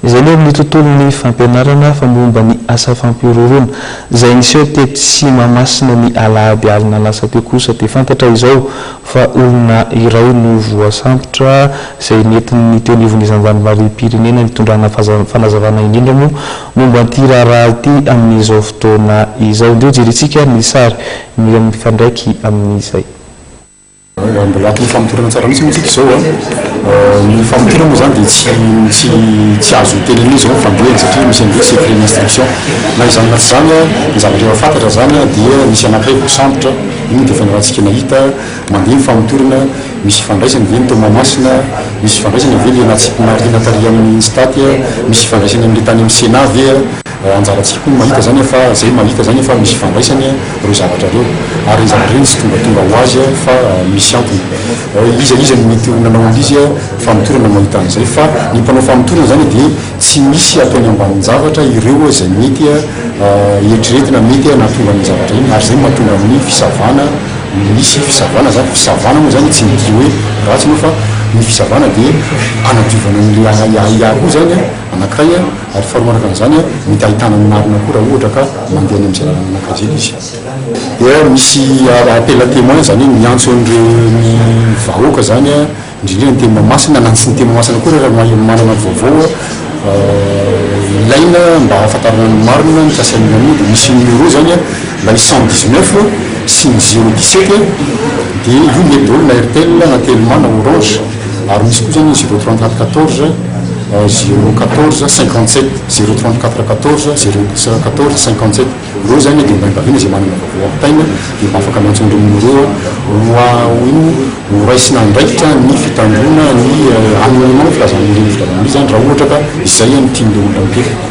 izay aloha amin'ny tontolon'ny fampianarana famomba ny asa fampiroroana izay niseho tety sy Mahamasina ny Alahady alina lasa teo kosa dia fantatra izao fa olona iray no voasambotra izay nentin'ny teo anivon'ny zandarimarim-pirenena nitondrana fanazavana indrindra moa momba an'ity raharaha ity amin'izao fotoana izao. Ndeo jerentsika ny sary mifandraiky amin'izay. Mbola ny famotorana tsara mihitsy moa zao ny famotorana moa zany dia tsy azo tenenina zao fandeha satria misy an'ireo secret d'instruction na izany na tsy zany ny zavatra efa fantatra zany dia misy anankiray voasambotra igny dia fanarahantsika nahita mandeha ny famotorana misy fandraisany ve ny tao Mahamasina misy fandraisany ve ny anaty Nathalie amin'ny Staty misy fandraisany amin'ny tany amin'ny Sénat ve anjaratsika koa mahita zany fa zay mahita zany fa misy fandraisany reo zavatra reo ary ny zavatra reny tsy tonga ho azy fa misy antony iza ny mety nanao an'izy famotorana mahita an'izay fa ny mpanao famotorana zany dia tsy misy ataony ambanin'ny zavatra ireo izay mety eritreretina mety nahatonga ny zavatra iny ary zay mahatonga amin'ny fisavana misy fisavana zany fisavana moa zany tsy mety hoe ratsy moa fa ny fisavana dia anadiovana n'le koa zany anankiray ary faharoanaka an'izany mety ahitana ny marina koa raha ohatra ka mandeha any amin'izay anankiray izy dia misy appel à témoin zany miantso an'ireo ny vahoaka zany indrindra ny teny Mahamasina na tsy ny teny Mahamasina koa raha manana vaovao ilaina mba ahafantarana ny marina ny kasian'ny amin'io dia misy numéro zany la 119 sy ny 017 dia io mety daholo na RTL na Telma na Orange ary misy koa zany 034 14 014 57 034 14 014 57 reo zany dia mba mbavina izay manana vaovao ampitaina dia mba afaka miantso an'ireo numéro ho raisina andraikitra ny fitandrona ny amin'nao filazan'ireny filazan'io zany raha ohatra ka izay ny tian'ireo olona mipety.